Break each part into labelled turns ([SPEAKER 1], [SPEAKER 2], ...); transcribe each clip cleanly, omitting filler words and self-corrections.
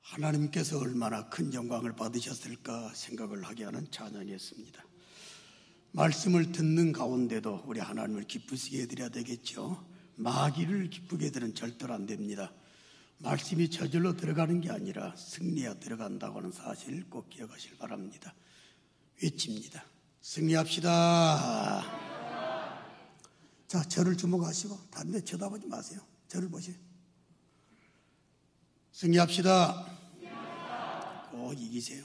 [SPEAKER 1] 하나님께서 얼마나 큰 영광을 받으셨을까 생각을 하게 하는 찬양이었습니다. 말씀을 듣는 가운데도 우리 하나님을 기쁘시게 해드려야 되겠죠. 마귀를 기쁘게 해드리는 절대로 안 됩니다. 말씀이 저절로 들어가는 게 아니라 승리가 들어간다고 하는 사실 꼭 기억하시길 바랍니다. 외칩니다. 승리합시다. 자, 저를 주목하시고 다른 데 쳐다보지 마세요. 저를 보세요. 승리합시다. 꼭 이기세요.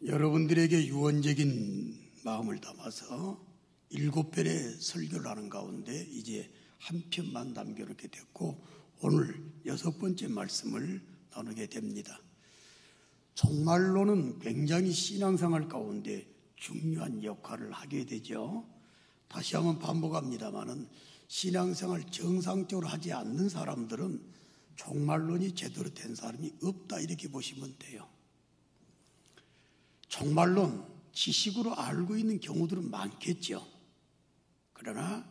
[SPEAKER 1] 여러분들에게 유언적인 마음을 담아서 7편의 설교를 하는 가운데 이제 한 편만 남겨놓게 됐고 오늘 6번째 말씀을 나누게 됩니다. 정말로는 굉장히 신앙생활 가운데 중요한 역할을 하게 되죠. 다시 한번 반복합니다마는 신앙생활 정상적으로 하지 않는 사람들은 종말론이 제대로 된 사람이 없다 이렇게 보시면 돼요. 종말론 지식으로 알고 있는 경우들은 많겠죠. 그러나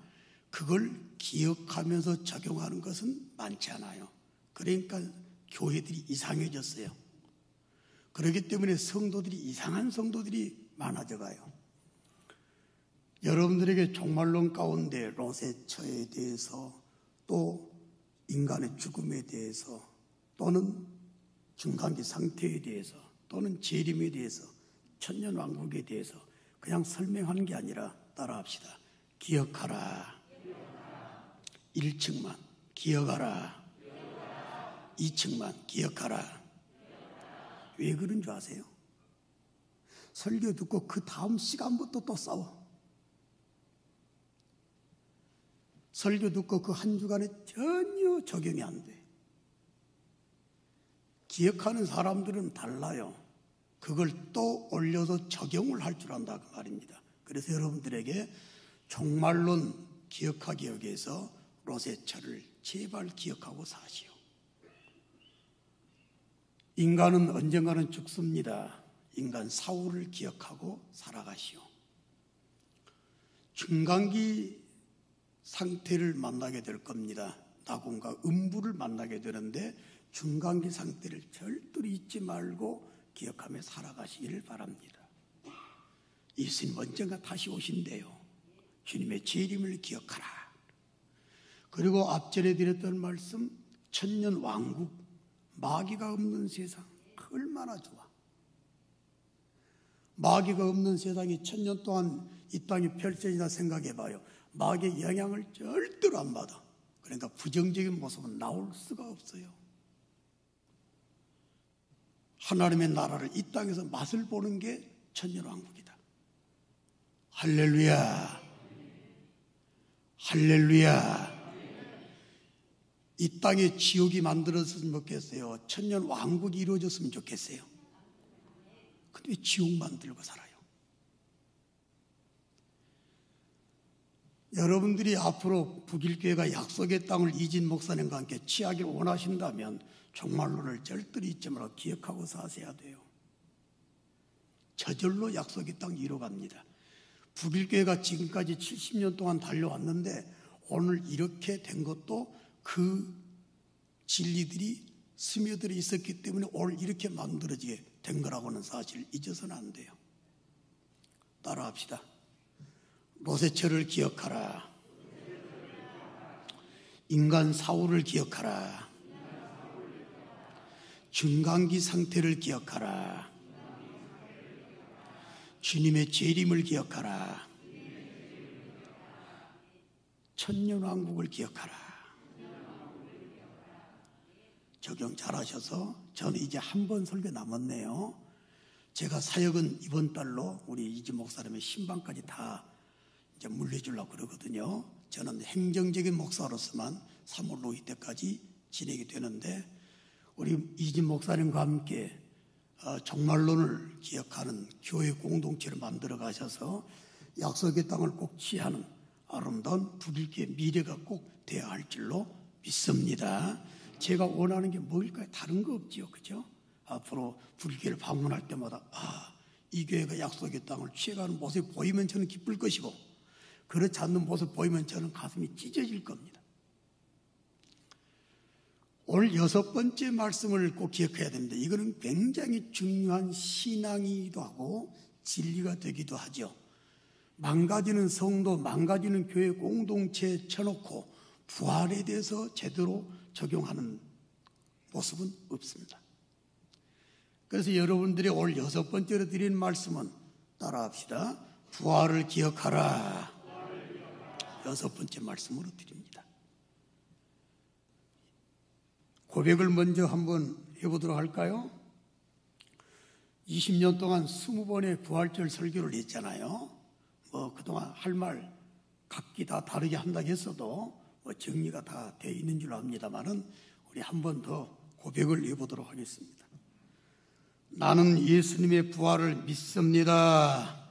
[SPEAKER 1] 그걸 기억하면서 적용하는 것은 많지 않아요. 그러니까 교회들이 이상해졌어요. 그렇기 때문에 성도들이 이상한 성도들이 많아져 가요. 여러분들에게 종말론 가운데 로세처에 대해서 또 인간의 죽음에 대해서 또는 중간기 상태에 대해서 또는 재림에 대해서 천년왕국에 대해서 그냥 설명하는 게 아니라 따라합시다. 기억하라. 1층만 기억하라. 2층만 기억하라. 왜 그런 줄 아세요? 설교 듣고 그 다음 시간부터 또 싸워. 설교 듣고 그 한 주간에 전혀 적용이 안 돼. 기억하는 사람들은 달라요. 그걸 또 올려서 적용을 할 줄 안다 그 말입니다. 그래서 여러분들에게 종말론 기억하기 위해서 로세처를 제발 기억하고 사시오. 인간은 언젠가는 죽습니다. 인간 사후를 기억하고 살아가시오. 중간기 상태를 만나게 될 겁니다. 낙원과 음부를 만나게 되는데 중간기 상태를 절대로 잊지 말고 기억하며 살아가시기를 바랍니다. 예수님 언젠가 다시 오신대요. 주님의 재림을 기억하라. 그리고 앞전에 드렸던 말씀 천년 왕국, 마귀가 없는 세상 얼마나 좋아. 마귀가 없는 세상이 천년 동안 이 땅이 펼쳐지나 생각해봐요. 마귀의 영향을 절대로 안 받아. 그러니까 부정적인 모습은 나올 수가 없어요. 하나님의 나라를 이 땅에서 맛을 보는 게 천년왕국이다. 할렐루야. 할렐루야. 이 땅에 지옥이 만들어졌으면 좋겠어요. 천년왕국이 이루어졌으면 좋겠어요. 근데 왜 지옥 만들고 살아요? 여러분들이 앞으로 북일교회가 약속의 땅을 이진 목사님과 함께 취하기를 원하신다면 종말론을 절대로 잊지 말고 기억하고 사셔야 돼요. 저절로 약속의 땅 이뤄갑니다. 북일교회가 지금까지 70년 동안 달려왔는데 오늘 이렇게 된 것도 그 진리들이 스며들어 있었기 때문에 오늘 이렇게 만들어지게 된 거라고 하는 사실을 잊어서는 안 돼요. 따라합시다. 로세처를 기억하라. 인간 사후를 기억하라. 중간기 상태를 기억하라. 주님의 재림을 기억하라. 천년왕국을 기억하라. 적용 잘하셔서 저는 이제 한 번 설교 남았네요. 제가 사역은 이번 달로 우리 이지 목사님의 신방까지 다 이제 물려주려고 그러거든요. 저는 행정적인 목사로서만 3월 5일 때까지 진행이 되는데 우리 이지 목사님과 함께 종말론을 기억하는 교회 공동체를 만들어 가셔서 약속의 땅을 꼭 취하는 아름다운 북일교의 미래가 꼭 되어야 할 줄로 믿습니다. 제가 원하는 게 뭘까요? 다른 거 없지요, 그죠? 앞으로 북일교회를 방문할 때마다 이 교회가 약속의 땅을 취해가는 모습이 보이면 저는 기쁠 것이고 그렇지 않는 모습 보이면 저는 가슴이 찢어질 겁니다. 오늘 6번째 말씀을 꼭 기억해야 됩니다. 이거는 굉장히 중요한 신앙이기도 하고 진리가 되기도 하죠. 망가지는 성도, 망가지는 교회 공동체에 쳐놓고 부활에 대해서 제대로 적용하는 모습은 없습니다. 그래서 여러분들이 오늘 6번째로 드리는 말씀은 따라합시다. 부활을 기억하라. 6번째 말씀으로 드립니다. 고백을 먼저 한번 해보도록 할까요? 20년 동안 20번의 부활절 설교를 했잖아요. 그동안 할 말 각기 다 다르게 한다고 했어도 정리가 다 되어 있는 줄 압니다만은 우리 한 번 더 고백을 해보도록 하겠습니다. 나는 예수님의 부활을 믿습니다.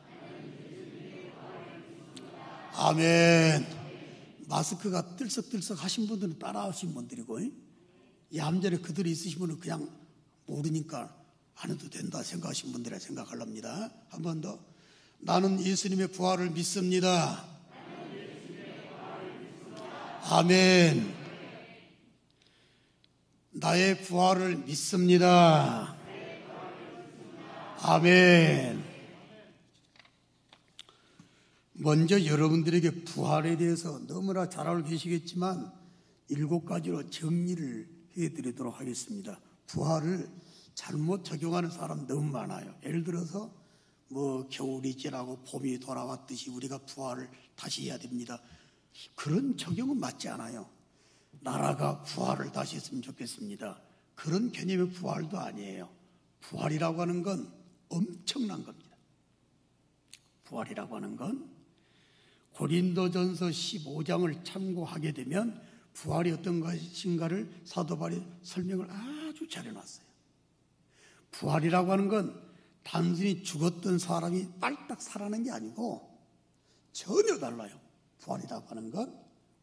[SPEAKER 1] 아멘. 마스크가 들썩들썩 하신 분들은 따라 하신 분들이고, 얌전히 그들이 있으신 분은 그냥 모르니까 안 해도 된다 생각하신 분들이라 생각하랍니다. 한 번 더. 나는 예수님의 부활을 믿습니다. 아멘. 나의 부활을 믿습니다. 아멘. 먼저 여러분들에게 부활에 대해서 너무나 잘 알고 계시겠지만 7가지로 정리를 해드리도록 하겠습니다. 부활을 잘못 적용하는 사람 너무 많아요. 예를 들어서 겨울이 지나고 봄이 돌아왔듯이 우리가 부활을 다시 해야 됩니다. 그런 적용은 맞지 않아요. 나라가 부활을 다시 했으면 좋겠습니다. 그런 개념의 부활도 아니에요. 부활이라고 하는 건 엄청난 겁니다. 부활이라고 하는 건 고린도전서 15장을 참고하게 되면 부활이 어떤 것인가를 사도 바울이 설명을 아주 잘 해놨어요. 부활이라고 하는 건 단순히 죽었던 사람이 빨딱 살아나는 게 아니고 전혀 달라요. 부활이라고 하는 건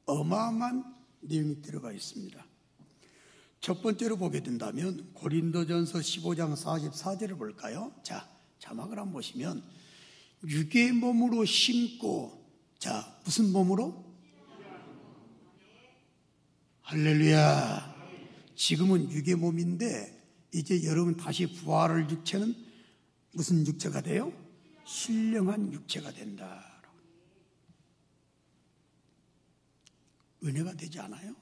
[SPEAKER 1] 어마어마한 내용이 들어가 있습니다. 첫 번째로 보게 된다면 고린도전서 15장 44절을 볼까요? 자, 자막을 한번 보시면 육의 몸으로 심고, 자, 무슨 몸으로? 할렐루야. 지금은 육의 몸인데 이제 여러분 다시 부활할 육체는 무슨 육체가 돼요? 신령한 육체가 된다. 은혜가 되지 않아요?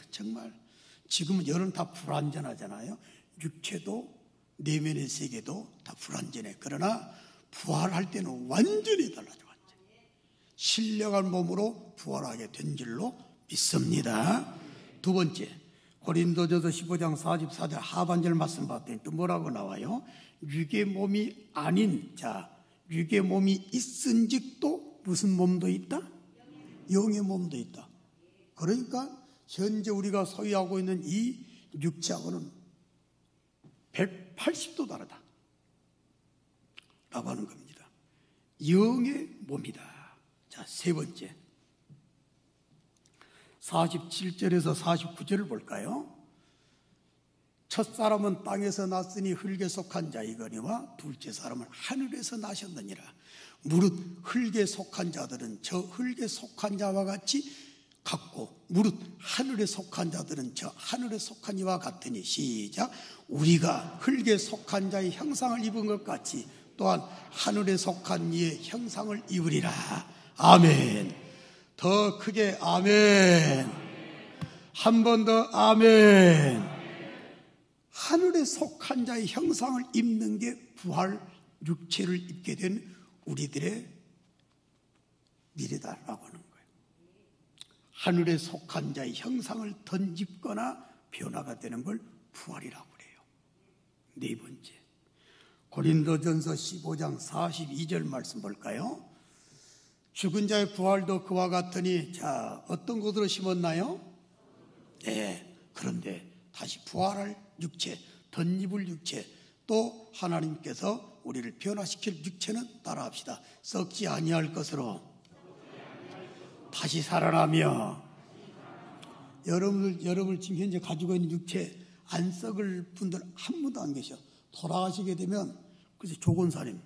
[SPEAKER 1] 정말 지금은 여러분 다 불완전하잖아요. 육체도 내면의 세계도 다 불완전해. 그러나 부활할 때는 완전히 달라져. 신령한 몸으로 부활하게 된 줄로 믿습니다. 두 번째, 고린도전서 15장 44절 하반절 말씀 봤더니 또 뭐라고 나와요? 육의 몸이 아닌, 자, 육의 몸이 있은즉 또 무슨 몸도 있다? 영의 몸도 있다. 그러니까 현재 우리가 소유하고 있는 이 육체하고는 180도 다르다 라고 하는 겁니다. 영의 몸이다. 자, 세 번째, 47절에서 49절을 볼까요? 첫사람은 땅에서 났으니 흙에 속한 자이거니와 둘째 사람은 하늘에서 나셨느니라. 무릇 흙에 속한 자들은 저 흙에 속한 자와 같이 같고 무릇 하늘에 속한 자들은 저 하늘에 속한 이와 같으니, 시작, 우리가 흙에 속한 자의 형상을 입은 것 같이 또한 하늘에 속한 이의 형상을 입으리라. 아멘. 더 크게 아멘. 한 번 더 아멘. 하늘에 속한 자의 형상을 입는 게 부활 육체를 입게 된 우리들의 미래다라고 하는 거예요. 하늘에 속한 자의 형상을 던집거나 변화가 되는 걸 부활이라고 그래요. 네 번째, 고린도전서 15장 42절 말씀 볼까요? 죽은 자의 부활도 그와 같으니, 자, 어떤 곳으로 심었나요? 네, 그런데 다시 부활할 육체, 덧입을 육체, 또 하나님께서 우리를 변화시킬 육체는 따라합시다. 썩지 아니할 것으로 다시 살아나며, 여러분을 지금 현재 가지고 있는 육체 안 썩을 분들 한 분도 안 계셔. 돌아가시게 되면, 그래서 조건사님,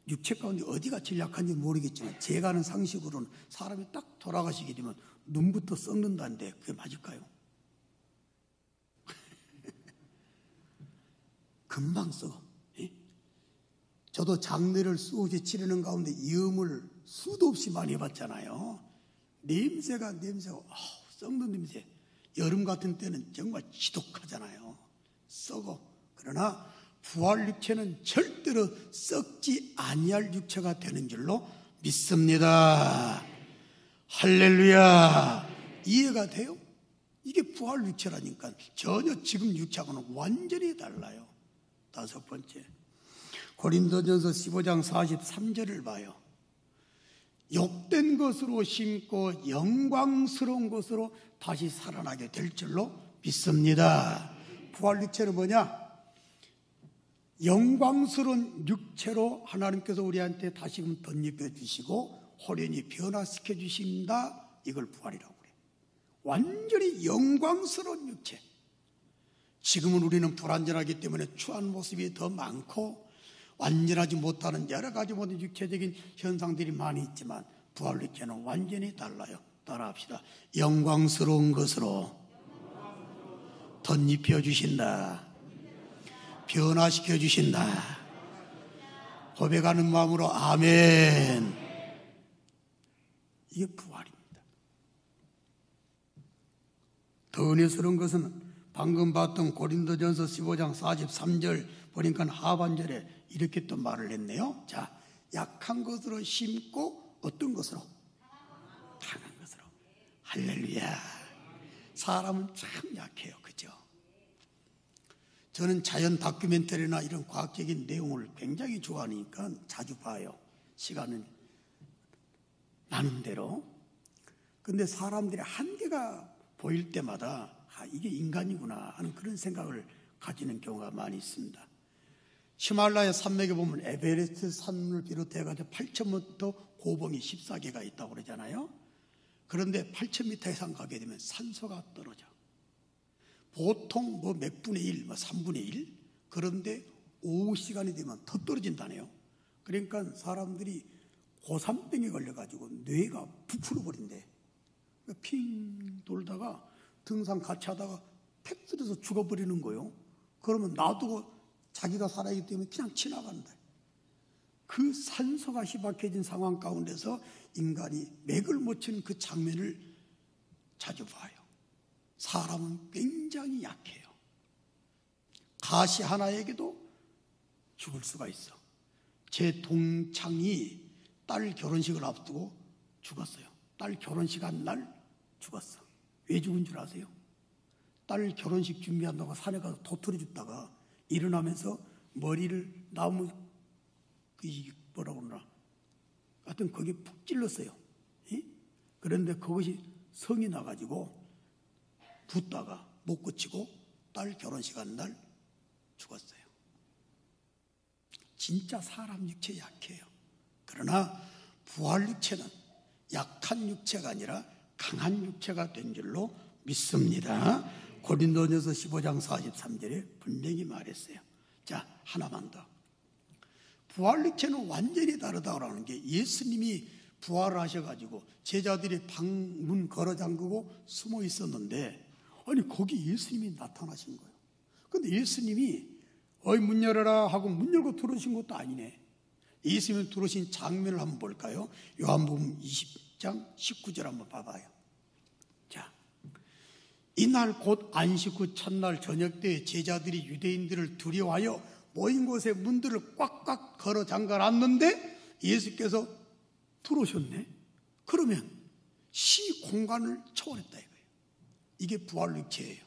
[SPEAKER 1] 육체 가운데 어디가 제일 약한지 모르겠지만 제가 아는 상식으로는 사람이 딱 돌아가시게 되면 눈부터 썩는다는데 그게 맞을까요? 금방 썩어. 저도 장례를 수없이 치르는 가운데 염을 수도 없이 많이 해봤잖아요. 냄새가 썩는 냄새. 여름 같은 때는 정말 지독하잖아요. 썩어. 그러나 부활 육체는 절대로 썩지 아니할 육체가 되는 줄로 믿습니다. 할렐루야. 이해가 돼요? 이게 부활 육체라니까. 전혀 지금 육체하고는 완전히 달라요. 다섯 번째, 고린도전서 15장 43절을 봐요. 욕된 것으로 심고 영광스러운 것으로 다시 살아나게 될 줄로 믿습니다. 부활 육체는 뭐냐? 영광스러운 육체로 하나님께서 우리한테 다시금 덧입혀 주시고 호련히 변화시켜 주신다. 이걸 부활이라고 그래요. 완전히 영광스러운 육체. 지금은 우리는 불완전하기 때문에 추한 모습이 더 많고 완전하지 못하는 여러 가지 모든 육체적인 현상들이 많이 있지만 부활 육체는 완전히 달라요. 따라합시다. 영광스러운 것으로 덧입혀 주신다. 변화시켜 주신다. 고백하는 마음으로 아멘. 이게 부활입니다. 더 은혜스러운 것은 방금 봤던 고린도전서 15장 43절 보니까 하반절에 이렇게 또 말을 했네요. 자, 약한 것으로 심고 어떤 것으로? 강한 것으로. 할렐루야. 사람은 참 약해요. 그죠? 저는 자연 다큐멘터리나 이런 과학적인 내용을 굉장히 좋아하니까 자주 봐요. 시간은 나는 대로. 근데 사람들의 한계가 보일 때마다 이게 인간이구나 하는 그런 생각을 가지는 경우가 많이 있습니다. 히말라야 산맥에 보면 에베레스트 산을 비롯해가지고 8,000m 고봉이 14개가 있다고 그러잖아요. 그런데 8,000m 이상 가게 되면 산소가 떨어져. 보통 몇 분의 1, 3분의 1. 그런데 오후 시간이 되면 더 떨어진다네요. 그러니까 사람들이 고산병에 걸려가지고 뇌가 부풀어 버린대. 핑 돌다가 등산 같이 하다가 팩 쓰러져서 죽어버리는 거예요. 그러면 놔두고 자기가 살아있기 때문에 그냥 지나간다. 그 산소가 희박해진 상황 가운데서 인간이 맥을 못 치는 그 장면을 자주 봐요. 사람은 굉장히 약해요. 가시 하나에게도 죽을 수가 있어. 제 동창이 딸 결혼식을 앞두고 죽었어요. 딸 결혼식 한 날 죽었어. 왜 죽은 줄 아세요? 딸 결혼식 준비한다고 산에 가서 도토리 줍다가 일어나면서 머리를 나무 뭐라고 그러나 하여튼 거기에 푹 찔렀어요. 그런데 그것이 성이 나가지고 붓다가 못 고치고 딸 결혼식 한 날 죽었어요. 진짜 사람 육체 약해요. 그러나 부활 육체는 약한 육체가 아니라 강한 육체가 된 줄로 믿습니다. 고린도전서 15장 43절에 분명히 말했어요. 자, 하나만 더. 부활 육체는 완전히 다르다고 하는 게 예수님이 부활을 하셔가지고 제자들이 방문 걸어 잠그고 숨어 있었는데 아니 거기 예수님이 나타나신 거예요. 근데 예수님이 어이 문 열어라 하고 문 열고 들어오신 것도 아니네. 예수님이 들어오신 장면을 한번 볼까요? 요한복음 20장 19절 한번 봐봐요. 자, 이날 곧 안식 후 첫날 저녁 때 제자들이 유대인들을 두려워하여 모인 곳에 문들을 꽉꽉 걸어 잠가놨는데 예수께서 들어오셨네. 그러면 시 공간을 초월했다 이거예요. 이게 부활 육체예요.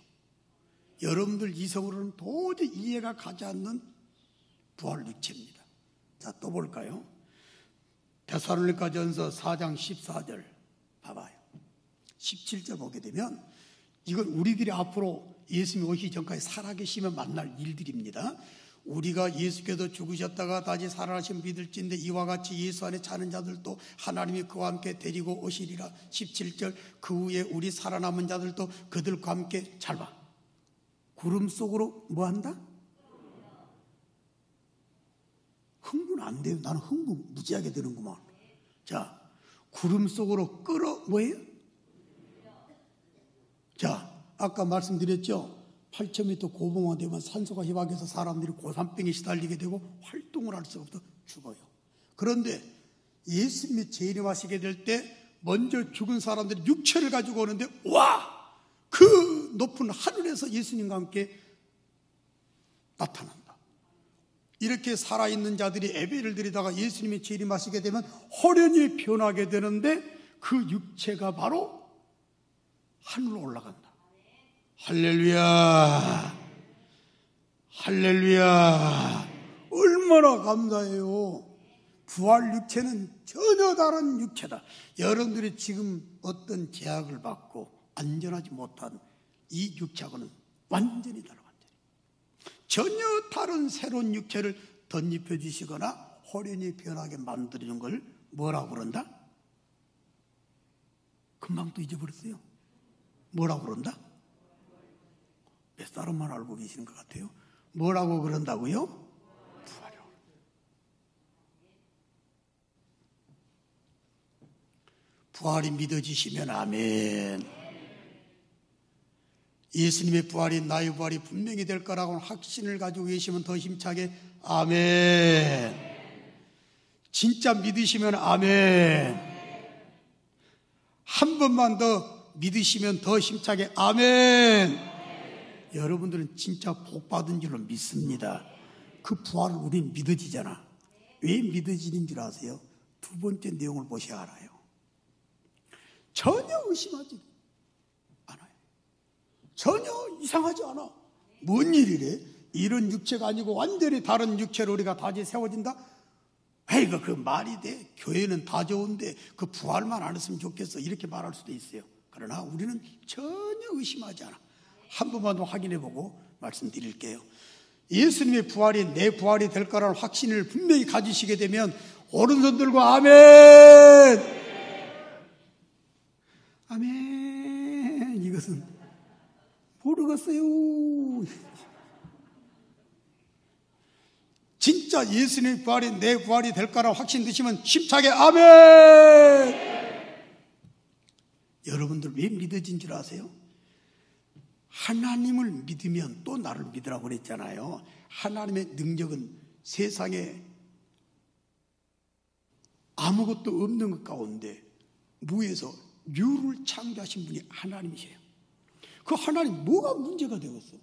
[SPEAKER 1] 여러분들 이성으로는 도저히 이해가 가지 않는 부활 육체입니다. 자, 또 볼까요? 데살로니가전서 4장 14절 봐봐요. 17절 보게 되면 이건 우리들이 앞으로 예수님이 오시기 전까지 살아계시면 만날 일들입니다. 우리가 예수께서 죽으셨다가 다시 살아나신 믿을진데 이와 같이 예수 안에 사는 자들도 하나님이 그와 함께 데리고 오시리라. 17절 그 후에 우리 살아남은 자들도 그들과 함께 잘 봐. 구름 속으로 뭐 한다? 흥분 안 돼요. 나는 흥분 무지하게 되는구만. 자, 구름 속으로 끌어 뭐예요? 자, 아까 말씀드렸죠. 8,000m 고봉화 되면 산소가 희박해서 사람들이 고산병에 시달리게 되고 활동을 할 수가 없어 죽어요. 그런데 예수님이 재림하시게 될 때 먼저 죽은 사람들이 육체를 가지고 오는데 와! 그 높은 하늘에서 예수님과 함께 나타난다. 이렇게 살아있는 자들이 예배를 드리다가 예수님이 재림하시게 되면 호련히 변하게 되는데 그 육체가 바로 하늘로 올라간다. 할렐루야, 할렐루야. 얼마나 감사해요. 부활 육체는 전혀 다른 육체다. 여러분들이 지금 어떤 제약을 받고 안전하지 못한 이 육체하고는 완전히 달라. 전혀 다른 새로운 육체를 덧입혀 주시거나 호련히 변하게 만드는 걸 뭐라고 그런다? 금방 또 잊어버렸어요. 뭐라고 그런다? 몇 사람만 알고 계시는 것 같아요. 뭐라고 그런다고요? 부활이요. 부활이 믿어지시면 아멘. 예수님의 부활이 나의 부활이 분명히 될 거라고 확신을 가지고 계시면 더 힘차게 아멘. 진짜 믿으시면 아멘. 한 번만 더 믿으시면 더 힘차게 아멘. 여러분들은 진짜 복 받은 줄로 믿습니다. 그 부활을 우리는 믿어지잖아. 왜 믿어지는 줄 아세요? 두 번째 내용을 보셔야 알아요. 전혀 의심하지 않아요. 전혀 이상하지 않아. 뭔 일이래? 이런 육체가 아니고 완전히 다른 육체로 우리가 다시 세워진다? 에이그 그 말이 돼. 교회는 다 좋은데 그 부활만 안 했으면 좋겠어. 이렇게 말할 수도 있어요. 그러나 우리는 전혀 의심하지 않아. 한 번만 더 확인해보고 말씀드릴게요. 예수님의 부활이 내 부활이 될 거라는 확신을 분명히 가지시게 되면 오른손 들고 아멘! 아멘! 이것은 모르겠어요. 진짜 예수님의 부활이 내 부활이 될 거라는 확신 드시면 힘차게 아멘! 여러분들 왜 믿어진 줄 아세요? 하나님을 믿으면 또 나를 믿으라고 그랬잖아요. 하나님의 능력은 세상에 아무것도 없는 것 가운데 무에서 유를 창조하신 분이 하나님이세요. 그 하나님 뭐가 문제가 되었어?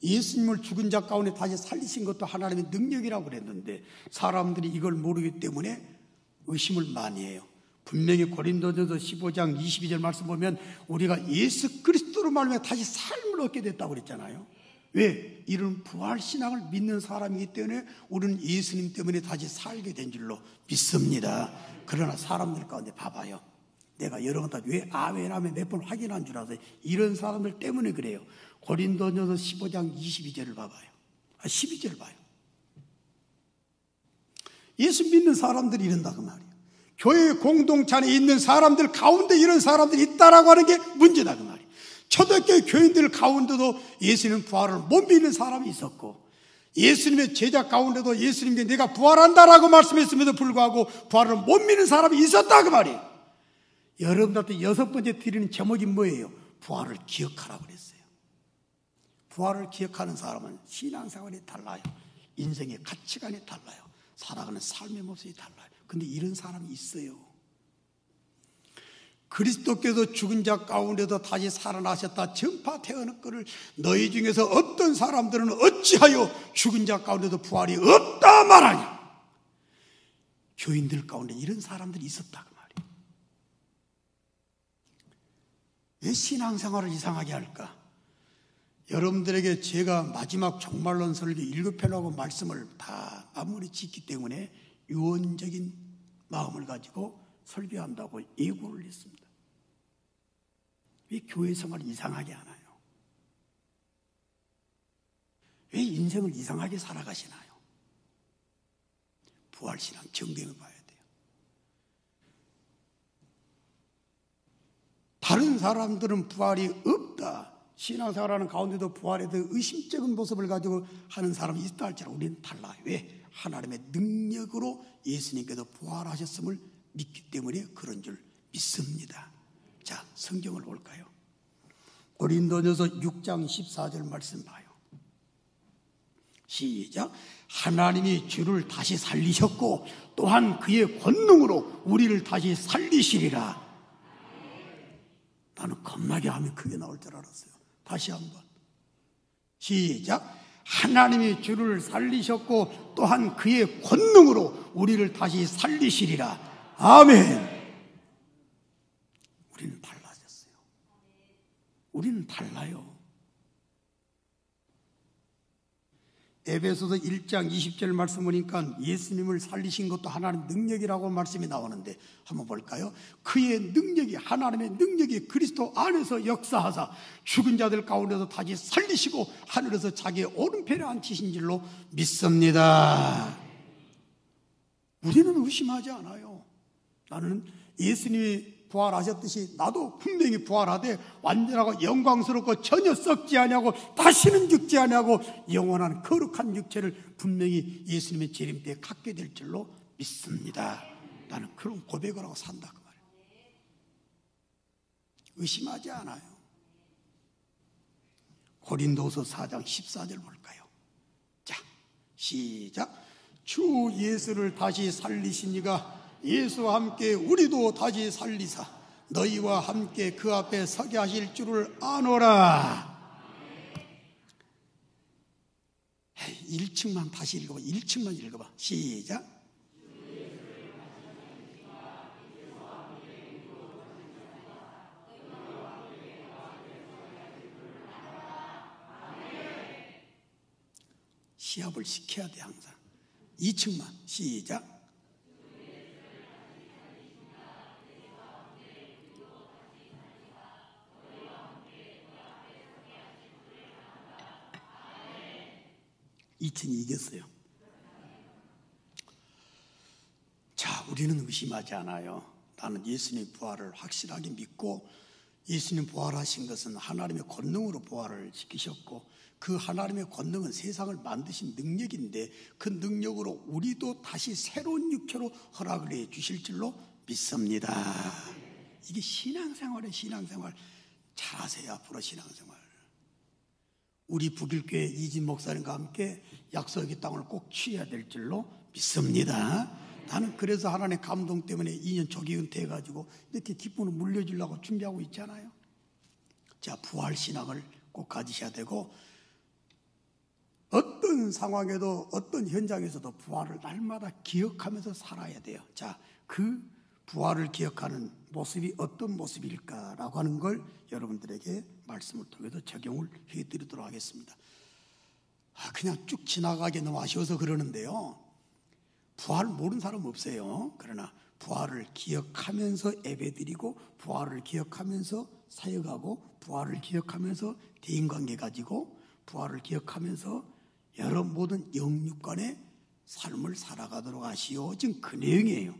[SPEAKER 1] 예수님을 죽은 자 가운데 다시 살리신 것도 하나님의 능력이라고 그랬는데 사람들이 이걸 모르기 때문에 의심을 많이 해요. 분명히 고린도전서 15장 22절 말씀 보면 우리가 예수 그리스도로 말미암아 다시 삶을 얻게 됐다고 그랬잖아요. 왜? 이런 부활신앙을 믿는 사람이기 때문에 우리는 예수님 때문에 다시 살게 된 줄로 믿습니다. 그러나 사람들 가운데 봐봐요. 내가 여러 번 다 왜 아멘 아멘 몇 번 확인한 줄 아세요? 이런 사람들 때문에 그래요. 고린도전서 15장 22절을 봐봐요. 12절을 봐요. 예수 믿는 사람들이 이런다 그 말이에요. 교회 공동체 안에 있는 사람들 가운데 이런 사람들이 있다라고 하는 게 문제다 그 말이에요. 초대교회 교인들 가운데도 예수님 부활을 못 믿는 사람이 있었고 예수님의 제자 가운데도 예수님께 내가 부활한다라고 말씀했음에도 불구하고 부활을 못 믿는 사람이 있었다 그 말이에요. 여러분들한테 6번째 드리는 제목이 뭐예요? 부활을 기억하라 그랬어요. 부활을 기억하는 사람은 신앙생활이 달라요. 인생의 가치관이 달라요. 살아가는 삶의 모습이 달라요. 근데 이런 사람이 있어요. 그리스도께서 죽은 자 가운데도 다시 살아나셨다 전파되어는 것을 너희 중에서 어떤 사람들은 어찌하여 죽은 자 가운데도 부활이 없다 말하냐. 교인들 가운데 이런 사람들이 있었다 그 말이에요. 왜 신앙생활을 이상하게 할까? 여러분들에게 제가 마지막 종말론 설교 7편하고 말씀을 다 마무리 짓기 때문에 유언적인 마음을 가지고 설교한다고 예고를 했습니다. 왜 교회 생활을 이상하게 하나요? 왜 인생을 이상하게 살아가시나요? 부활신앙 정경해 봐야 돼요. 다른 사람들은 부활이 없다. 신앙생활하는 가운데도 부활에 대해 의심적인 모습을 가지고 하는 사람이 있다 할지라도 우리는 달라요. 왜? 하나님의 능력으로 예수님께서 부활하셨음을 믿기 때문에 그런 줄 믿습니다. 자, 성경을 볼까요? 고린도전서 6장 14절 말씀 봐요. 시작. 하나님이 주를 다시 살리셨고 또한 그의 권능으로 우리를 다시 살리시리라. 나는 겁나게 하면 크게 나올 줄 알았어요. 다시 한번 시작. 하나님이 주를 살리셨고 또한 그의 권능으로 우리를 다시 살리시리라. 아멘. 우리는 달라졌어요. 우리는 달라요. 에베소서 1장 20절 말씀 보니까 예수님을 살리신 것도 하나님 능력이라고 말씀이 나오는데 한번 볼까요? 그의 능력이, 하나님의 능력이 그리스도 안에서 역사하사 죽은 자들 가운데서 다시 살리시고 하늘에서 자기의 오른편에 앉히신 줄로 믿습니다. 우리는 의심하지 않아요. 나는 예수님이 부활하셨듯이 나도 분명히 부활하되 완전하고 영광스럽고 전혀 썩지 아니하고 다시는 죽지 아니하고 영원한 거룩한 육체를 분명히 예수님의 재림 때에 갖게 될 줄로 믿습니다. 나는 그런 고백을 하고 산다 그 말이에요. 의심하지 않아요. 고린도서 4장 14절 볼까요? 자, 시작. 주 예수를 다시 살리시니가 예수와 함께 우리도 다시 살리사 너희와 함께 그 앞에 서게 하실 줄을 아노라. 1층만 다시 읽어봐. 1층만 읽어봐. 시작. 시합을 시켜야 돼 항상. 2층만 시작. 이층이 이겼어요. 자, 우리는 의심하지 않아요. 나는 예수님 부활을 확실하게 믿고 예수님 부활하신 것은 하나님의 권능으로 부활을 시키셨고 그 하나님의 권능은 세상을 만드신 능력인데 그 능력으로 우리도 다시 새로운 육체로 허락을 해 주실 줄로 믿습니다. 이게 신앙생활이에요. 신앙생활 잘하세요. 앞으로 신앙생활. 우리 북일교회 이진 목사님과 함께 약속의 땅을 꼭 취해야 될 줄로 믿습니다. 나는 그래서 하나님의 감동 때문에 2년 조기 은퇴해가지고 이렇게 기쁨을 물려주려고 준비하고 있잖아요. 자, 부활신앙을 꼭 가지셔야 되고 어떤 상황에도 어떤 현장에서도 부활을 날마다 기억하면서 살아야 돼요. 자, 그 부활을 기억하는 모습이 어떤 모습일까라고 하는 걸 여러분들에게 말씀을 통해서 적용을 해드리도록 하겠습니다. 그냥 쭉 지나가기 너무 아쉬워서 그러는데요. 부활을 모르는 사람 없어요. 그러나 부활을 기억하면서 예배드리고 부활을 기억하면서 사역하고 부활을 기억하면서 대인관계 가지고 부활을 기억하면서 여러 모든 영육간의 삶을 살아가도록 하시오. 지금 그 내용이에요.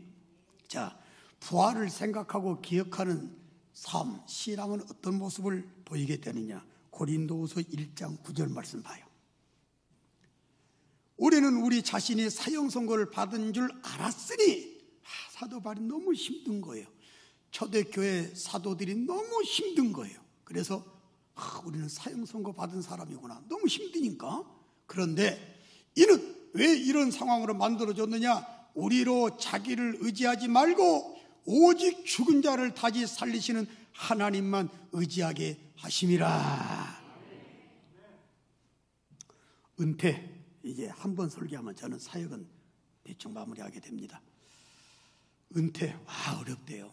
[SPEAKER 1] 자, 부활을 생각하고 기억하는 삶, 신앙은 어떤 모습을 보이게 되느냐. 고린도후서 1장 9절 말씀 봐요. 우리는 우리 자신이 사형 선고를 받은 줄 알았으니 사도 바울이 너무 힘든 거예요. 초대교회 사도들이 너무 힘든 거예요. 그래서 우리는 사형 선고 받은 사람이구나. 너무 힘드니까. 그런데 이는 왜 이런 상황으로 만들어졌느냐. 우리로 자기를 의지하지 말고 오직 죽은 자를 다시 살리시는 하나님만 의지하게 하심이라. 은퇴. 이제 한 번 설교하면 저는 사역은 대충 마무리하게 됩니다. 은퇴, 어렵대요.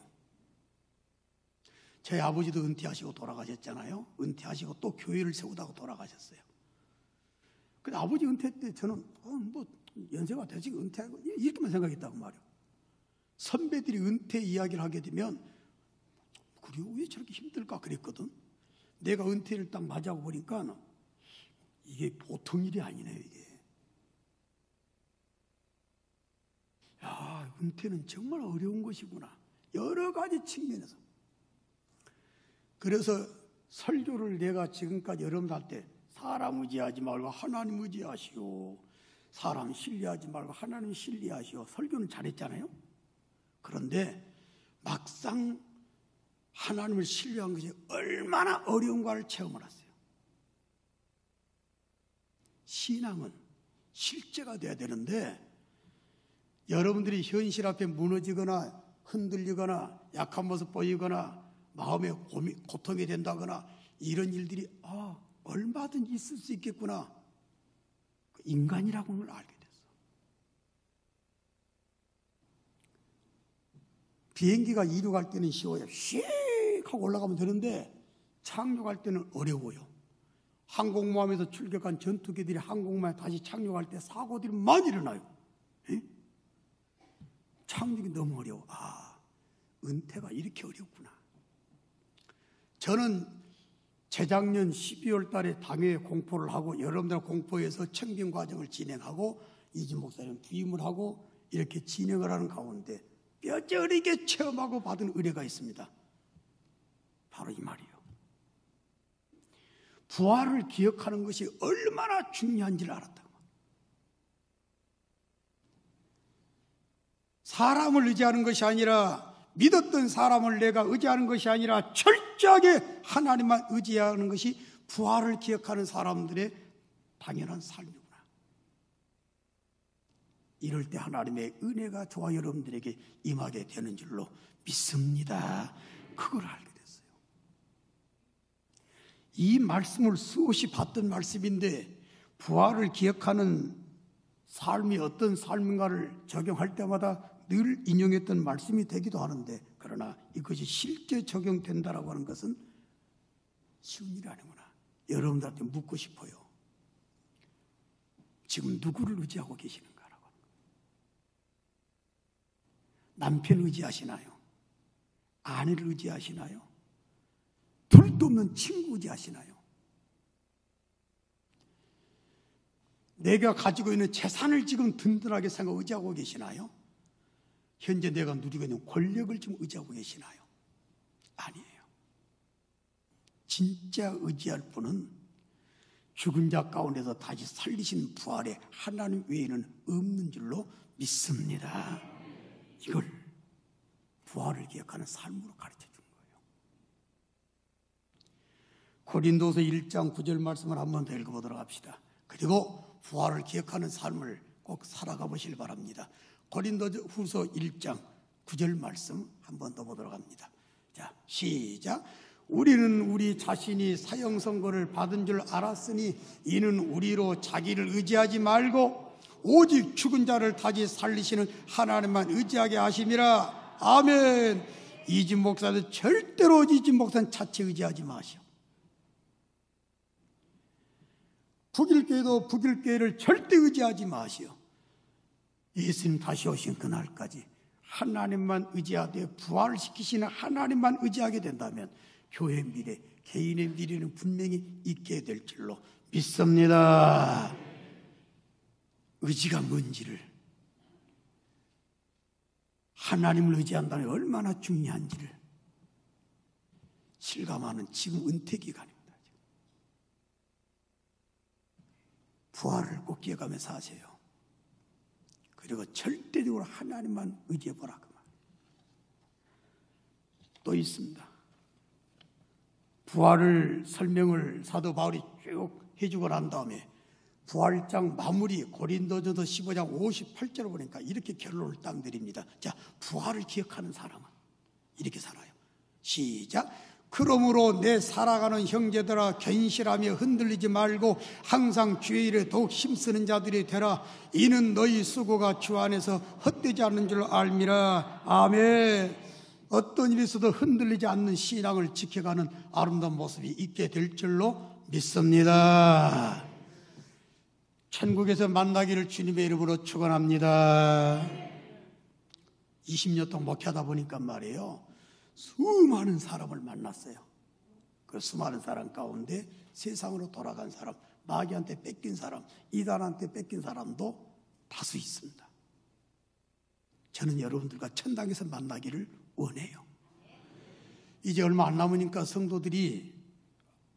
[SPEAKER 1] 저희 아버지도 은퇴하시고 돌아가셨잖아요. 은퇴하시고 또 교회를 세우다가 돌아가셨어요. 근데 아버지 은퇴 때 저는 연세가 되지 은퇴하고 이렇게만 생각했다고 말이에요. 선배들이 은퇴 이야기를 하게 되면 그리고 왜 저렇게 힘들까 그랬거든. 내가 은퇴를 딱 맞이하고 보니까 이게 보통 일이 아니네요. 이게. 야, 은퇴는 정말 어려운 것이구나. 여러 가지 측면에서. 그래서 설교를 내가 지금까지 여러분들 할 때 사람 의지하지 말고 하나님 의지하시오. 사람 신뢰하지 말고 하나님 신뢰하시오. 설교는 잘했잖아요. 그런데 막상 하나님을 신뢰한 것이 얼마나 어려운가를 체험을 했어요. 신앙은 실제가 돼야 되는데 여러분들이 현실 앞에 무너지거나 흔들리거나 약한 모습 보이거나 마음에 고통이 된다거나 이런 일들이 얼마든지 있을 수 있겠구나. 인간이라고는 알게 됐어. 비행기가 이륙할 때는 쉬워요. 씩 하고 올라가면 되는데 착륙할 때는 어려워요. 항공모함에서 출격한 전투기들이 항공모함에 다시 착륙할 때 사고들이 많이 일어나요. 에? 착륙이 너무 어려워. 은퇴가 이렇게 어렵구나. 저는 재작년 12월 달에 당회에 공포를 하고 여러분들 공포에서 청빙 과정을 진행하고 이진 목사님 부임을 하고 이렇게 진행을 하는 가운데 뼈저리게 체험하고 받은 은혜가 있습니다. 바로 이 말이에요. 부활을 기억하는 것이 얼마나 중요한지를 알았다. 사람을 의지하는 것이 아니라 믿었던 사람을 내가 의지하는 것이 아니라 철저하게 하나님만 의지하는 것이 부활을 기억하는 사람들의 당연한 삶이구나. 이럴 때 하나님의 은혜가 저와 여러분들에게 임하게 되는 줄로 믿습니다. 그걸 알게 됐어요. 이 말씀을 수없이 봤던 말씀인데 부활을 기억하는 삶이 어떤 삶인가를 적용할 때마다 늘 인용했던 말씀이 되기도 하는데 그러나 이것이 실제 적용된다라고 하는 것은 쉬운 일이 아니구나. 여러분들한테 묻고 싶어요. 지금 누구를 의지하고 계시는가라고. 남편 의지하시나요? 아내를 의지하시나요? 둘도 없는 친구 의지하시나요? 내가 가지고 있는 재산을 지금 든든하게 생각 의지하고 계시나요? 현재 내가 누리고 있는 권력을 지금 의지하고 계시나요? 아니에요. 진짜 의지할 분은 죽은 자 가운데서 다시 살리신 부활의 하나님 외에는 없는 줄로 믿습니다. 이걸 부활을 기억하는 삶으로 가르쳐 준 거예요. 고린도서 1장 9절 말씀을 한 번 더 읽어보도록 합시다. 그리고 부활을 기억하는 삶을 꼭 살아가 보시길 바랍니다. 고린도후서 1장 9절 말씀 한 번 더 보도록 합니다. 자, 시작. 우리는 우리 자신이 사형 선고를 받은 줄 알았으니 이는 우리로 자기를 의지하지 말고 오직 죽은 자를 다시 살리시는 하나님만 의지하게 하심이라. 아멘. 이진 목사도 절대로 이진 목사는 자체 의지하지 마시오. 북일교회도 북일교회를 절대 의지하지 마시오. 예수님 다시 오신 그날까지 하나님만 의지하되 부활시키시는 하나님만 의지하게 된다면 교회 미래, 개인의 미래는 분명히 있게 될 줄로 믿습니다. 의지가 뭔지를, 하나님을 의지한다는 게 얼마나 중요한지를 실감하는 지금 은퇴 기간입니다. 부활을 꼭 기억하며 사세요. 그리고 절대적으로 하나님만 의지해보라. 그 말. 또 있습니다. 부활을 설명을 사도 바울이 쭉 해주고 난 다음에 부활장 마무리 고린도전서 15장 58절을 보니까 이렇게 결론을 딱 내립니다. 자, 부활을 기억하는 사람은 이렇게 살아요. 시작. 그러므로 내 살아가는 형제들아 견실하며 흔들리지 말고 항상 주의 일에 더욱 힘쓰는 자들이 되라. 이는 너희 수고가 주 안에서 헛되지 않는 줄 알미라. 아멘. 어떤 일이 있어도 흔들리지 않는 신앙을 지켜가는 아름다운 모습이 있게 될 줄로 믿습니다. 천국에서 만나기를 주님의 이름으로 축원합니다. 20년 동안 목회하다 보니까 말이에요, 수많은 사람을 만났어요. 그 수많은 사람 가운데 세상으로 돌아간 사람, 마귀한테 뺏긴 사람, 이단한테 뺏긴 사람도 다수 있습니다. 저는 여러분들과 천당에서 만나기를 원해요. 이제 얼마 안 남으니까 성도들이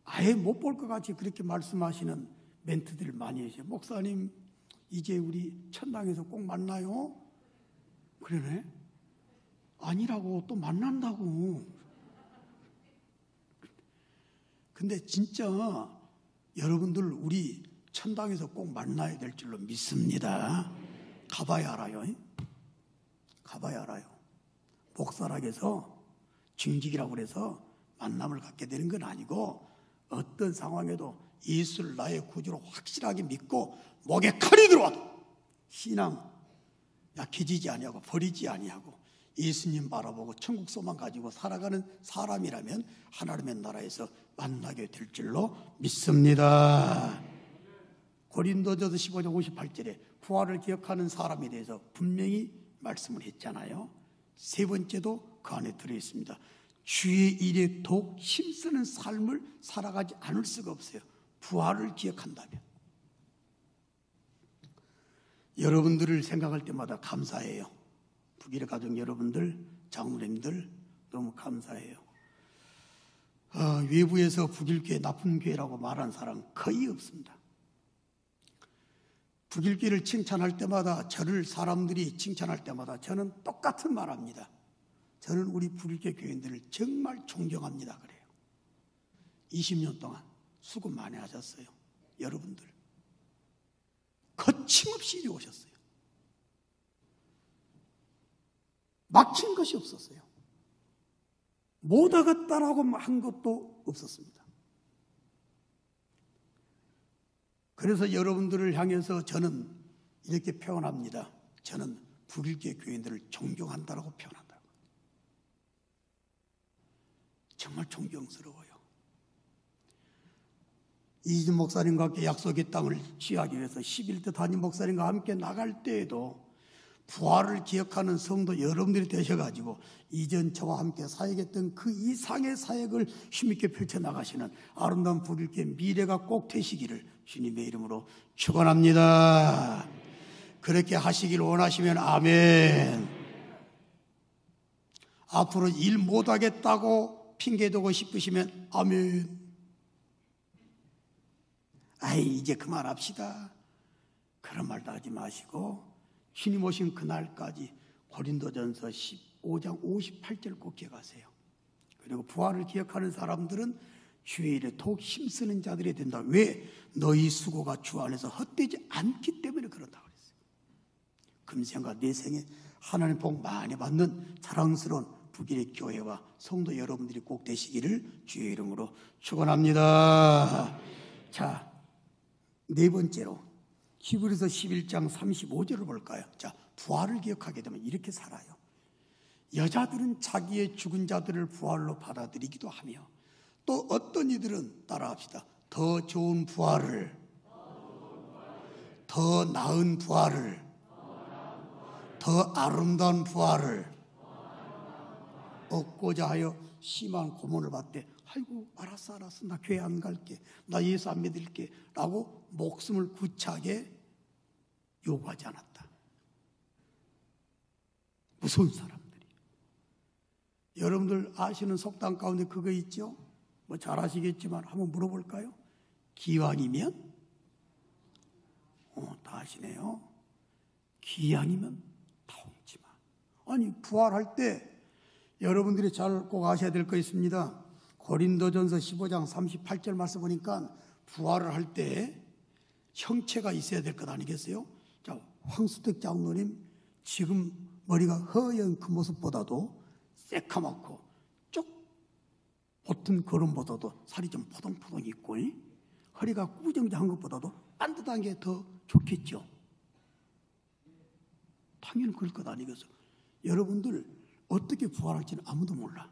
[SPEAKER 1] 아예 못 볼 것 같이 그렇게 말씀하시는 멘트들을 많이 해주세요. 목사님, 이제 우리 천당에서 꼭 근데 진짜 여러분들 우리 천당에서 꼭 만나야 될 줄로 믿습니다. 가봐야 알아요. 가봐야 알아요. 목사락에서 징직이라고 그래서 만남을 갖게 되는 건 아니고 어떤 상황에도 예수를 나의 구주로 확실하게 믿고 목에 칼이 들어와도 신앙 약해지지 아니하고 버리지 아니하고 예수님 바라보고 천국 소망 가지고 살아가는 사람이라면 하나님의 나라에서 만나게 될 줄로 믿습니다. 고린도전서 15장 58절에 부활을 기억하는 사람에 대해서 분명히 말씀을 했잖아요. 세 번째도 그 안에 들어있습니다. 주의 일에 더욱 힘쓰는 삶을 살아가지 않을 수가 없어요. 부활을 기억한다면. 여러분들을 생각할 때마다 감사해요. 북일의 가족 여러분들, 장로님들 너무 감사해요. 외부에서 북일교회 나쁜 교회라고 말하는 사람 거의 없습니다. 북일교회를 칭찬할 때마다, 저를 사람들이 칭찬할 때마다 저는 똑같은 말합니다. 저는 우리 북일교 교인들을 정말 존경합니다. 그래요. 20년 동안 수고 많이 하셨어요. 여러분들 거침없이 이리 오셨어요. 막힌 것이 없었어요. 못하겠다라고 한 것도 없었습니다. 그래서 여러분들을 향해서 저는 이렇게 표현합니다. 저는 북일교 교인들을 존경한다라고 표현한다. 정말 존경스러워요. 이준 목사님과 함께 약속의 땅을 취하기 위해서 11대 담임 목사님과 함께 나갈 때에도 부활을 기억하는 성도 여러분들이 되셔가지고 이전 저와 함께 사역했던 그 이상의 사역을 힘있게 펼쳐나가시는 아름다운 북일교의 미래가 꼭 되시기를 주님의 이름으로 축원합니다. 그렇게 하시길 원하시면 아멘. 앞으로 일 못하겠다고 핑계대고 싶으시면 아멘. 아이 이제 그만합시다. 그런 말도 하지 마시고 주님 오신 그날까지 고린도전서 15장 58절 꼭 기억하세요. 그리고 부활을 기억하는 사람들은 주의 일에 더욱 힘쓰는 자들이 된다. 왜? 너희 수고가 주 안에서 헛되지 않기 때문에 그런다고 그랬어요. 금생과 내생에 하나님 복 많이 받는 자랑스러운 북일의 교회와 성도 여러분들이 꼭 되시기를 주의 이름으로 축원합니다. 자, 네 번째로 히브리서 11장 35절을 볼까요? 자, 부활을 기억하게 되면 이렇게 살아요. 여자들은 자기의 죽은 자들을 부활로 받아들이기도 하며 또 어떤 이들은 따라합시다. 더 좋은 부활을, 더 나은 부활을, 더 아름다운 부활을 얻고자 하여 심한 고문을 받되 아이고 알았어 나 교회 안 갈게, 나 예수 안 믿을게 라고 목숨을 구차하게 요구하지 않았다. 무서운 사람들이. 여러분들 아시는 속담 가운데 그거 있죠? 뭐 잘 아시겠지만 한번 물어볼까요? 기왕이면 다 아시네요. 기왕이면 타옹지마. 아니 부활할 때 여러분들이 잘 꼭 아셔야 될 거 있습니다. 고린도전서 15장 38절 말씀 보니까 부활을 할 때 형체가 있어야 될 것 아니겠어요? 자, 황수택 장로님 지금 머리가 허연 그 모습보다도 새카맣고 쭉 붙은 걸음보다도 살이 좀 포동포동 있고 허리가 꾸정한 것보다도 반듯한 게 더 좋겠죠. 당연히 그럴 것 아니겠어요? 여러분들 어떻게 부활할지는 아무도 몰라.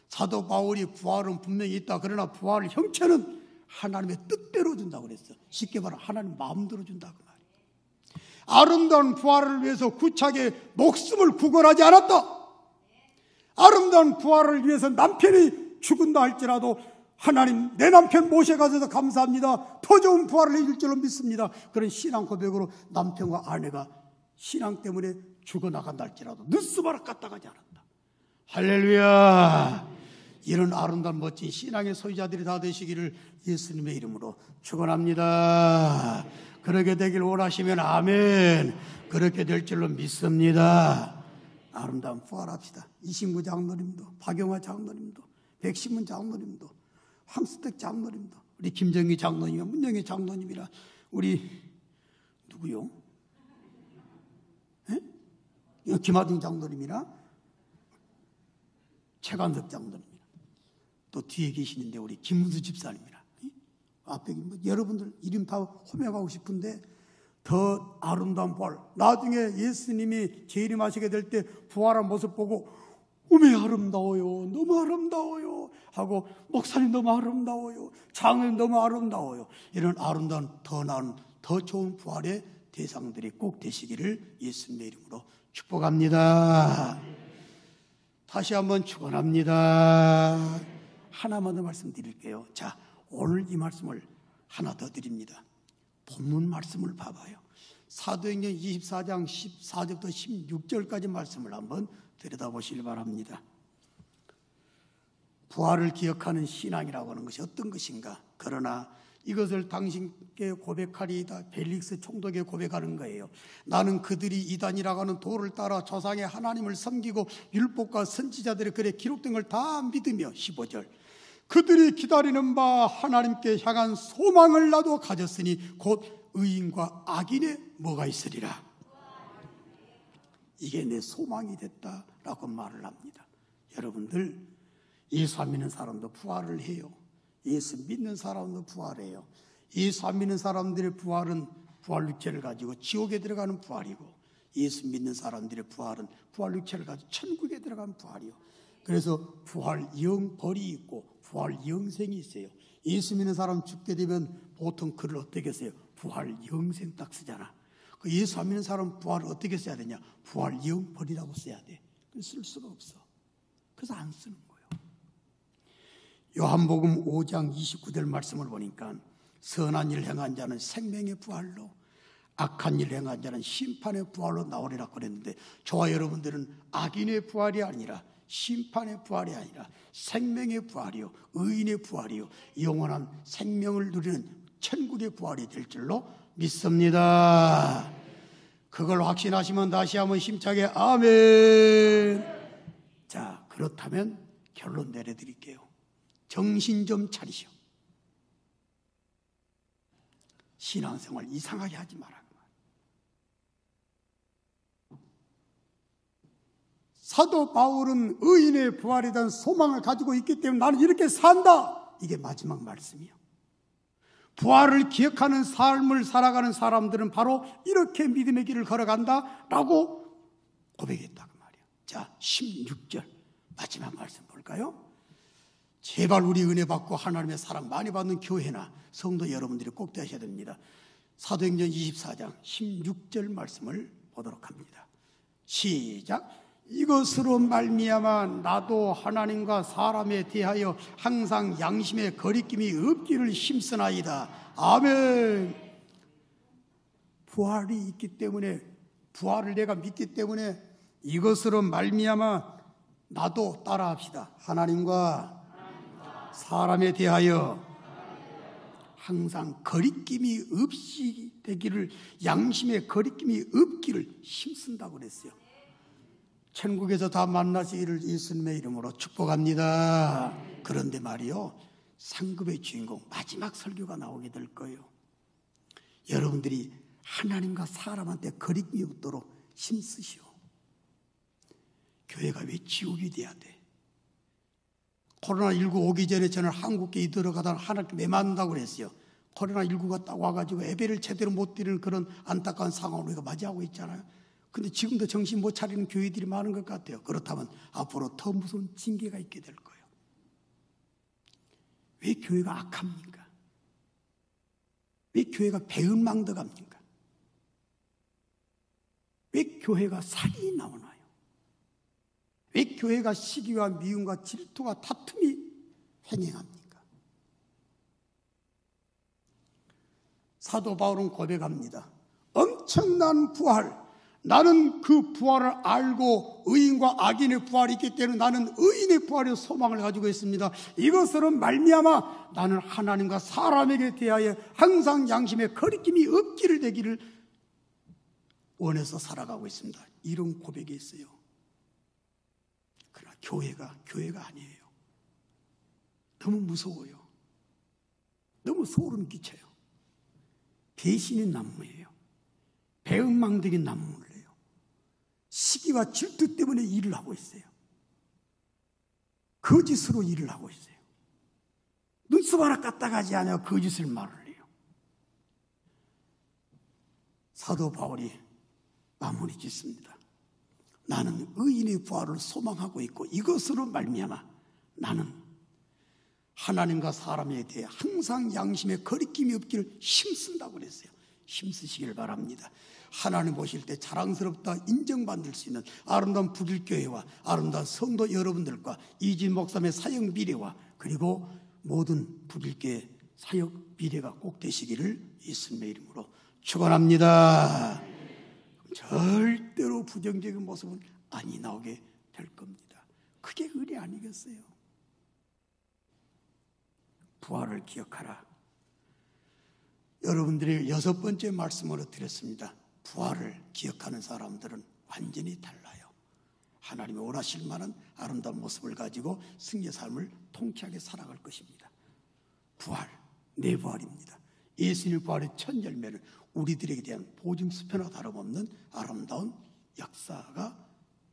[SPEAKER 1] 사도 바울이 부활은 분명히 있다. 그러나 부활 형체는 하나님의 뜻대로 준다고 그랬어. 쉽게 말하면 하나님 마음대로 준다고 말이야. 아름다운 부활을 위해서 구차하게 목숨을 구걸하지 않았다. 아름다운 부활을 위해서 남편이 죽은다 할지라도 하나님 내 남편 모셔가셔서 감사합니다. 더 좋은 부활을 해줄 줄로 믿습니다. 그런 신앙 고백으로 남편과 아내가 신앙 때문에 죽어나간다 할지라도 늦수바락 갔다 가지 않았다. 할렐루야. 이런 아름다운 멋진 신앙의 소유자들이 다 되시기를 예수님의 이름으로 축원합니다. 그렇게 되길 원하시면 아멘. 그렇게 될 줄로 믿습니다. 아름다운 부활합시다. 이신구 장로님도, 박영화 장로님도, 백신문 장로님도, 황스택 장로님도, 우리 김정희 장로님이랑 문영희 장로님이랑 우리 누구요? 김하중 장로님이랑 최관석 장로님이랑 또 뒤에 계시는데 우리 김문수 집사님이랑 앞에 여러분들 이름 다 호명하고 싶은데 더 아름다운 부활, 나중에 예수님이 재림하시게 될 때 부활한 모습 보고 어메 아름다워요, 너무 아름다워요 하고, 목사님 너무 아름다워요, 장로님 너무 아름다워요, 이런 아름다운 더 나은 더 좋은 부활의 대상들이 꼭 되시기를 예수님의 이름으로 축복합니다. 다시 한번 축원합니다. 하나만 더 말씀드릴게요. 자, 오늘 이 말씀을 하나 더 드립니다. 본문 말씀을 봐봐요. 사도행전 24장 14절부터 16절까지 말씀을 한번 들여다보시길 바랍니다. 부활을 기억하는 신앙이라고 하는 것이 어떤 것인가? 그러나 이것을 당신께 고백하리이다. 벨릭스 총독에 고백하는 거예요. 나는 그들이 이단이라고 하는 도를 따라 조상의 하나님을 섬기고 율법과 선지자들의 글에 기록된 걸 다 믿으며, 15절, 그들이 기다리는 바 하나님께 향한 소망을 나도 가졌으니 곧 의인과 악인의 뭐가 있으리라. 이게 내 소망이 됐다라고 말을 합니다. 여러분들, 예수 안 믿는 사람도 부활을 해요. 예수 믿는 사람도 부활해요. 예수 안 믿는 사람들의 부활은 부활 육체를 가지고 지옥에 들어가는 부활이고, 예수 믿는 사람들의 부활은 부활 육체를 가지고 천국에 들어가는 부활이요. 그래서 부활 영벌이 있고 부활 영생이 있어요. 예수 믿는 사람 죽게 되면 보통 글을 어떻게 써요? 부활 영생 딱 쓰잖아. 그 예수 안 믿는 사람 부활을 어떻게 써야 되냐? 부활 영벌이라고 써야 돼. 쓸 수가 없어. 그래서 안 쓰는 거예요. 요한복음 5장 29절 말씀을 보니까 선한 일 행한 자는 생명의 부활로, 악한 일 행한 자는 심판의 부활로 나오리라 그랬는데, 저와 여러분들은 악인의 부활이 아니라, 심판의 부활이 아니라 생명의 부활이요, 의인의 부활이요, 영원한 생명을 누리는 천국의 부활이 될 줄로 믿습니다. 그걸 확신하시면 다시 한번 힘차게 아멘. 자, 그렇다면 결론 내려드릴게요. 정신 좀 차리시오. 신앙생활 이상하게 하지 마라. 사도 바울은 의인의 부활에 대한 소망을 가지고 있기 때문에 나는 이렇게 산다. 이게 마지막 말씀이에요. 부활을 기억하는 삶을 살아가는 사람들은 바로 이렇게 믿음의 길을 걸어간다라고 고백했다 그 말이에요. 자, 16절 마지막 말씀 볼까요? 제발 우리 은혜 받고 하나님의 사랑 많이 받는 교회나 성도 여러분들이 꼭 되셔야 됩니다. 사도행전 24장 16절 말씀을 보도록 합니다. 시작. 이것으로 말미암아 나도 하나님과 사람에 대하여 항상 양심의 거리낌이 없기를 힘쓰나이다. 아멘. 부활이 있기 때문에, 부활을 내가 믿기 때문에 이것으로 말미암아 나도 따라합시다. 하나님과 사람에 대하여 항상 거리낌이 없이 되기를, 양심의 거리낌이 없기를 힘쓴다고 그랬어요. 천국에서 다 만나시기를 예수님의 이름으로 축복합니다. 그런데 말이요, 상급의 주인공 마지막 설교가 나오게 될 거예요. 여러분들이 하나님과 사람한테 거리낌이 없도록 힘쓰시오. 교회가 왜 지옥이 돼야 돼? 코로나19 오기 전에 저는 한국에 들어가다 하나님께 매 맞는다고 그랬어요. 코로나19가 딱 와가지고 예배를 제대로 못 드리는 그런 안타까운 상황을 우리가 맞이하고 있잖아요. 근데 지금도 정신 못 차리는 교회들이 많은 것 같아요. 그렇다면 앞으로 더 무서운 징계가 있게 될 거예요. 왜 교회가 악합니까? 왜 교회가 배은망덕합니까? 왜 교회가 살인이 나오나요? 왜 교회가 시기와 미움과 질투와 다툼이 횡행합니까? 사도 바울은 고백합니다. 엄청난 부활, 나는 그 부활을 알고 의인과 악인의 부활이 있기 때문에 나는 의인의 부활의 소망을 가지고 있습니다. 이것으로 말미암아 나는 하나님과 사람에게 대하여 항상 양심의 거리낌이 없기를 되기를 원해서 살아가고 있습니다. 이런 고백이 있어요. 그러나 교회가 아니에요. 너무 무서워요. 너무 소름 끼쳐요. 배신의 난무예요. 배은망덕의 난무예요. 시기와 질투 때문에 일을 하고 있어요. 거짓으로 일을 하고 있어요. 눈썹 하나 까딱하지 않아 거짓을 말을 해요. 사도 바울이 마무리 짓습니다. 나는 의인의 부활을 소망하고 있고 이것으로 말미암아 나는 하나님과 사람에 대해 항상 양심에 거리낌이 없기를 힘쓴다고 그랬어요. 힘쓰시길 바랍니다. 하나님 보실 때 자랑스럽다 인정받을 수 있는 아름다운 북일교회와 아름다운 성도 여러분들과 이진 목사님의 사역 미래와 그리고 모든 북일교회 사역 미래가 꼭 되시기를 예수님의 이름으로 축원합니다. 절대로 부정적인 모습은 아니 나오게 될 겁니다. 그게 은혜 아니겠어요? 부활을 기억하라. 여러분들이 6번째 말씀으로 드렸습니다. 부활을 기억하는 사람들은 완전히 달라요. 하나님이 원하실 만한 아름다운 모습을 가지고 승리의 삶을 통쾌하게 살아갈 것입니다. 부활, 내 부활입니다. 예수님의 부활의 첫 열매는 우리들에게 대한 보증수표나 다름없는 아름다운 역사가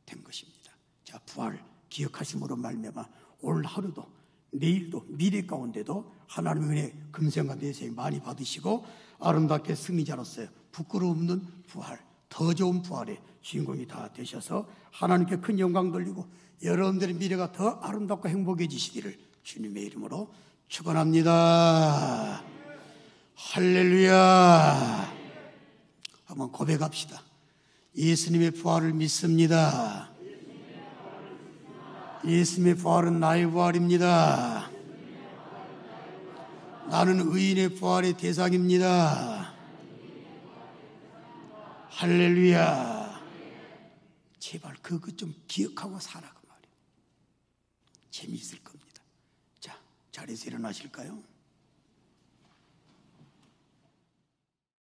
[SPEAKER 1] 된 것입니다. 자, 부활 기억하심으로 말미암아 오늘 하루도 내일도 미래 가운데도 하나님의 은혜 금생과 내생 많이 받으시고 아름답게 승리자로서요 부끄러움 없는 부활, 더 좋은 부활의 주인공이 다 되셔서 하나님께 큰 영광 돌리고 여러분들의 미래가 더 아름답고 행복해지시기를 주님의 이름으로 축원합니다. 할렐루야. 한번 고백합시다. 예수님의 부활을 믿습니다. 예수님의 부활은 나의 부활입니다. 나는 의인의 부활의 대상입니다. 할렐루야. 제발 그거 좀 기억하고 살아 그 말이에요. 재미있을 겁니다. 자, 자리에서 일어나실까요?